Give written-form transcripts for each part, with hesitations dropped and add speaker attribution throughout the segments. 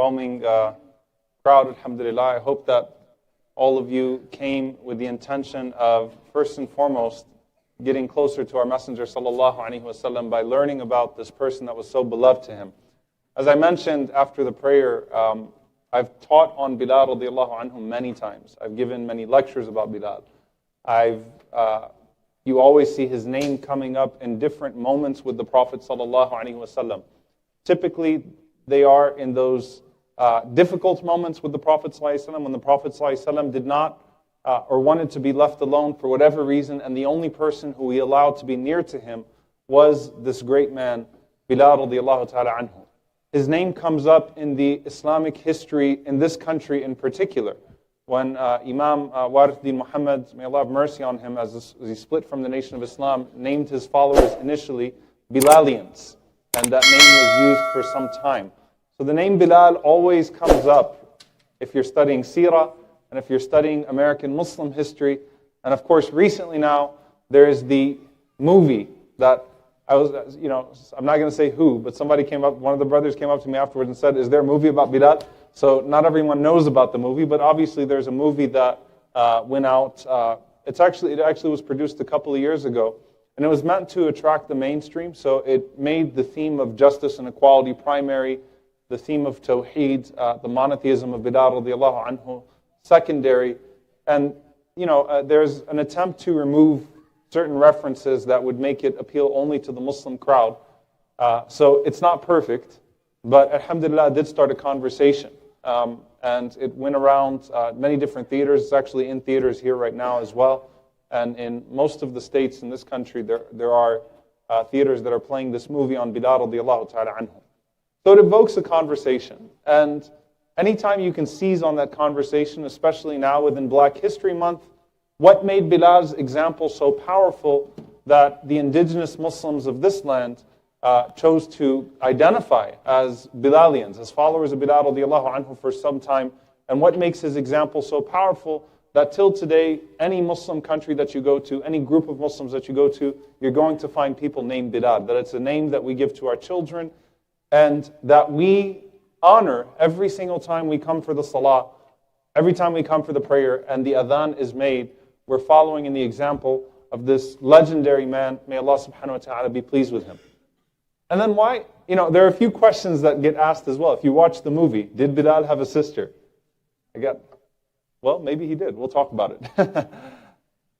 Speaker 1: overwhelming crowd, alhamdulillah. I hope that all of you came with the intention of, first and foremost, getting closer to our Messenger sallallahu alaihi wasallam by learning about this person that was so beloved to him. As I mentioned after the prayer, I've taught on Belal radiallahu anhu many times. I've given many lectures about Belal. You always see his name coming up in different moments with the Prophet sallallahu alaihi wasallam. Typically, they are in those difficult moments with the Prophet ﷺ, when the Prophet ﷺ did not or wanted to be left alone for whatever reason, and the only person who he allowed to be near to him was this great man, Belal radiallahu ta'ala anhu. His name comes up in the Islamic history in this country in particular, when Imam Warith Muhammad, may Allah have mercy on him, as he split from the Nation of Islam, named his followers initially Bilalians, and that name was used for some time. So the name Belal always comes up if you're studying Seerah and if you're studying American Muslim history. And of course, recently now, there is the movie that I'm not going to say who, but somebody came up, one of the brothers came up to me afterwards and said, is there a movie about Belal? So not everyone knows about the movie, but obviously there's a movie that went out. It actually was produced a couple of years ago, and it was meant to attract the mainstream. So it made the theme of justice and equality primary, the theme of Tawheed, the monotheism of Belal radiallahu anhu, secondary. And, there's an attempt to remove certain references that would make it appeal only to the Muslim crowd. So it's not perfect, but alhamdulillah, it did start a conversation. And it went around many different theaters. It's actually in theaters here right now as well. And in most of the states in this country, there are theaters that are playing this movie on Belal radiallahu ta'ala anhu. So it evokes a conversation, and anytime you can seize on that conversation, especially now within Black History Month, what made Belal's example so powerful that the indigenous Muslims of this land chose to identify as Bilalians, as followers of Belal radiallahu anhu for some time, and what makes his example so powerful that till today, any Muslim country that you go to, any group of Muslims that you go to, you're going to find people named Belal, that it's a name that we give to our children, and that we honor every single time we come for the salah, every time we come for the prayer, and the adhan is made, we're following in the example of this legendary man. May Allah subhanahu wa ta'ala be pleased with him. And then why? There are a few questions that get asked as well. If you watch the movie, did Belal have a sister? Well, maybe he did. We'll talk about it.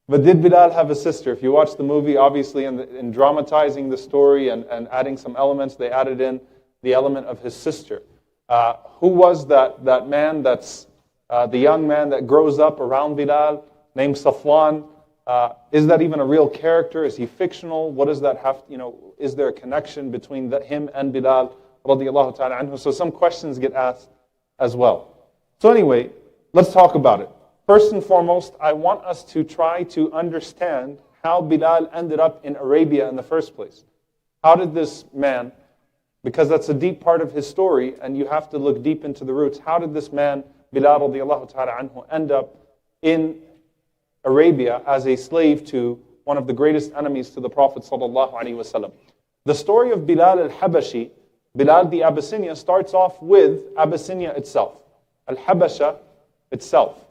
Speaker 1: But did Belal have a sister? If you watch the movie, obviously in dramatizing the story and adding some elements, they added in the element of his sister. Who was that man that's the young man that grows up around Belal, named Safwan? Is that even a real character? Is he fictional? What does that have, is there a connection between him and Belal radiallahu ta'ala anhu? So some questions get asked as well. So anyway, let's talk about it. First and foremost, I want us to try to understand how Belal ended up in Arabia in the first place. How did this man, because that's a deep part of his story, and you have to look deep into the roots. How did this man, Belal radiallahu ta'ala anhu, end up in Arabia as a slave to one of the greatest enemies to the Prophet sallallahu alaihi wasallam? The story of Belal al-Habashi, Belal the Abyssinia, starts off with Abyssinia itself, al-Habasha itself.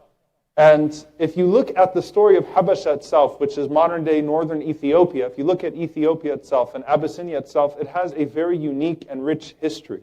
Speaker 1: And if you look at the story of Habasha itself, which is modern-day northern Ethiopia, if you look at Ethiopia itself and Abyssinia itself, it has a very unique and rich history.